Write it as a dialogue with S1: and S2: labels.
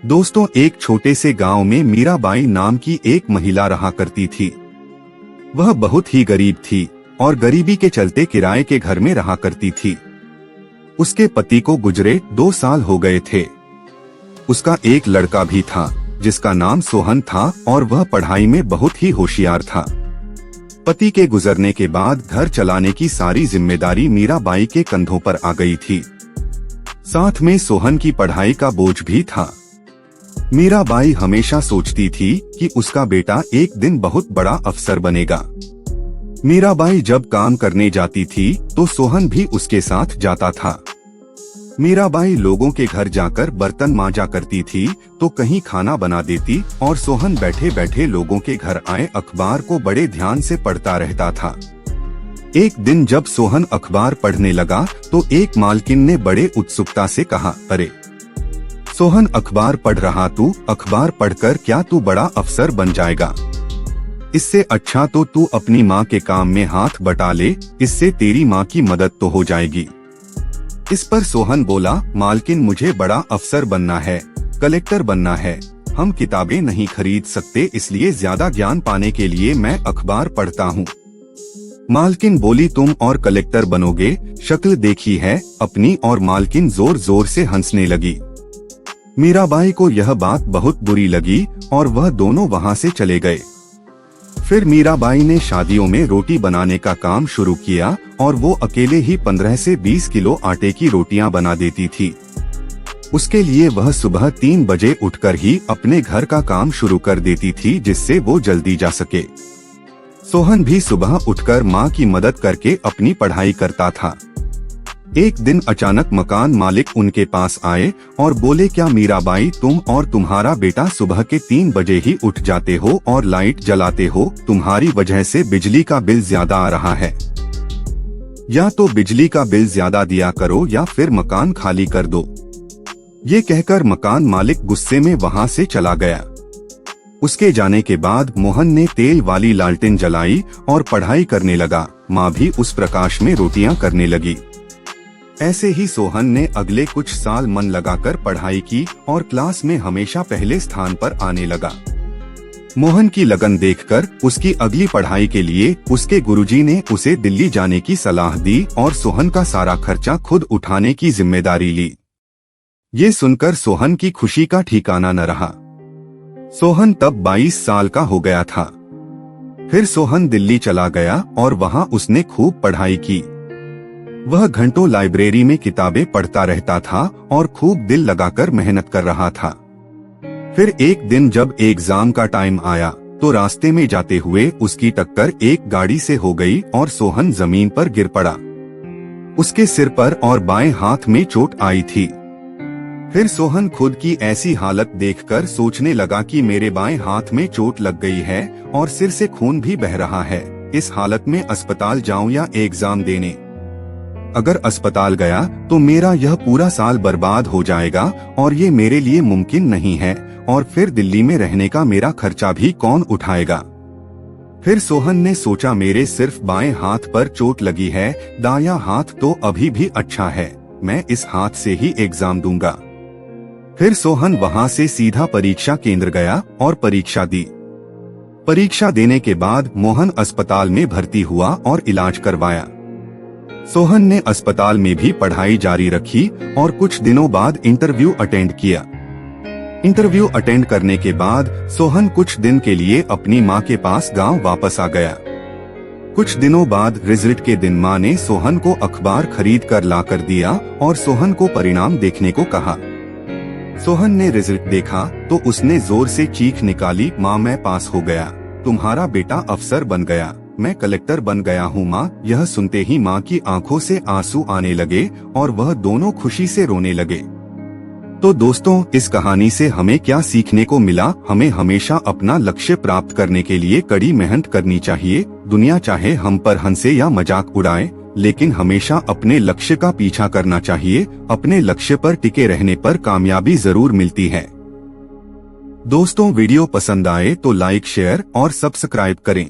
S1: दोस्तों, एक छोटे से गांव में मीराबाई नाम की एक महिला रहा करती थी। वह बहुत ही गरीब थी और गरीबी के चलते किराए के घर में रहा करती थी। उसके पति को गुजरे 2 साल हो गए थे। उसका एक लड़का भी था जिसका नाम सोहन था और वह पढ़ाई में बहुत ही होशियार था। पति के गुजरने के बाद घर चलाने की सारी जिम्मेदारी मीराबाई के कंधों पर आ गई थी। साथ में सोहन की पढ़ाई का बोझ भी था। मीराबाई हमेशा सोचती थी कि उसका बेटा एक दिन बहुत बड़ा अफसर बनेगा। मीराबाई जब काम करने जाती थी तो सोहन भी उसके साथ जाता था। मीराबाई लोगों के घर जाकर बर्तन मांजा करती थी तो कहीं खाना बना देती और सोहन बैठे बैठे लोगों के घर आए अखबार को बड़े ध्यान से पढ़ता रहता था। एक दिन जब सोहन अखबार पढ़ने लगा तो एक मालकिन ने बड़े उत्सुकता से कहा, अरे सोहन, अखबार पढ़ रहा तू, अखबार पढ़कर क्या तू बड़ा अफसर बन जाएगा? इससे अच्छा तो तू अपनी माँ के काम में हाथ बटा ले, इससे तेरी माँ की मदद तो हो जाएगी। इस पर सोहन बोला, मालकिन, मुझे बड़ा अफसर बनना है, कलेक्टर बनना है। हम किताबें नहीं खरीद सकते, इसलिए ज्यादा ज्ञान पाने के लिए मैं अखबार पढ़ता हूँ। मालकिन बोली, तुम और कलेक्टर बनोगे, शक्ल देखी है अपनी। और मालकिन जोर जोर से हंसने लगी। मीराबाई को यह बात बहुत बुरी लगी और वह दोनों वहाँ से चले गए। फिर मीराबाई ने शादियों में रोटी बनाने का काम शुरू किया और वो अकेले ही 15 से 20 किलो आटे की रोटियां बना देती थी। उसके लिए वह सुबह 3 बजे उठकर ही अपने घर का काम शुरू कर देती थी, जिससे वो जल्दी जा सके। सोहन भी सुबह उठकर माँ की मदद करके अपनी पढ़ाई करता था। एक दिन अचानक मकान मालिक उनके पास आए और बोले, क्या मीराबाई, तुम और तुम्हारा बेटा सुबह के 3 बजे ही उठ जाते हो और लाइट जलाते हो? तुम्हारी वजह से बिजली का बिल ज्यादा आ रहा है। या तो बिजली का बिल ज्यादा दिया करो या फिर मकान खाली कर दो। ये कहकर मकान मालिक गुस्से में वहाँ से चला गया। उसके जाने के बाद मोहन ने तेल वाली लालटेन जलाई और पढ़ाई करने लगा। माँ भी उस प्रकाश में रोटियां करने लगी। ऐसे ही सोहन ने अगले कुछ साल मन लगाकर पढ़ाई की और क्लास में हमेशा पहले स्थान पर आने लगा। मोहन की लगन देखकर उसकी अगली पढ़ाई के लिए उसके गुरुजी ने उसे दिल्ली जाने की सलाह दी और सोहन का सारा खर्चा खुद उठाने की जिम्मेदारी ली। ये सुनकर सोहन की खुशी का ठिकाना न रहा। सोहन तब 22 साल का हो गया था। फिर सोहन दिल्ली चला गया और वहाँ उसने खूब पढ़ाई की। वह घंटों लाइब्रेरी में किताबें पढ़ता रहता था और खूब दिल लगाकर मेहनत कर रहा था। फिर एक दिन जब एग्जाम का टाइम आया तो रास्ते में जाते हुए उसकी टक्कर एक गाड़ी से हो गई और सोहन जमीन पर गिर पड़ा। उसके सिर पर और बाएं हाथ में चोट आई थी। फिर सोहन खुद की ऐसी हालत देखकर सोचने लगा कि मेरे बाएं हाथ में चोट लग गई है और सिर से खून भी बह रहा है। इस हालत में अस्पताल जाऊं या एग्जाम देने? अगर अस्पताल गया तो मेरा यह पूरा साल बर्बाद हो जाएगा और ये मेरे लिए मुमकिन नहीं है। और फिर दिल्ली में रहने का मेरा खर्चा भी कौन उठाएगा? फिर सोहन ने सोचा, मेरे सिर्फ बाएं हाथ पर चोट लगी है, दायां हाथ तो अभी भी अच्छा है, मैं इस हाथ से ही एग्जाम दूंगा। फिर सोहन वहां से सीधा परीक्षा केंद्र गया और परीक्षा दी। परीक्षा देने के बाद मोहन अस्पताल में भर्ती हुआ और इलाज करवाया। सोहन ने अस्पताल में भी पढ़ाई जारी रखी और कुछ दिनों बाद इंटरव्यू अटेंड किया। इंटरव्यू अटेंड करने के बाद सोहन कुछ दिन के लिए अपनी माँ के पास गांव वापस आ गया। कुछ दिनों बाद रिजल्ट के दिन माँ ने सोहन को अखबार खरीद कर ला कर दिया और सोहन को परिणाम देखने को कहा। सोहन ने रिजल्ट देखा तो उसने जोर से चीख निकाली, माँ, मैं पास हो गया, तुम्हारा बेटा अफसर बन गया, मैं कलेक्टर बन गया हूँ माँ। यह सुनते ही माँ की आंखों से आंसू आने लगे और वह दोनों खुशी से रोने लगे। तो दोस्तों, इस कहानी से हमें क्या सीखने को मिला? हमें हमेशा अपना लक्ष्य प्राप्त करने के लिए कड़ी मेहनत करनी चाहिए। दुनिया चाहे हम पर हंसे या मजाक उड़ाए, लेकिन हमेशा अपने लक्ष्य का पीछा करना चाहिए। अपने लक्ष्य पर टिके रहने पर कामयाबी जरूर मिलती है। दोस्तों, वीडियो पसंद आए तो लाइक, शेयर और सब्सक्राइब करें।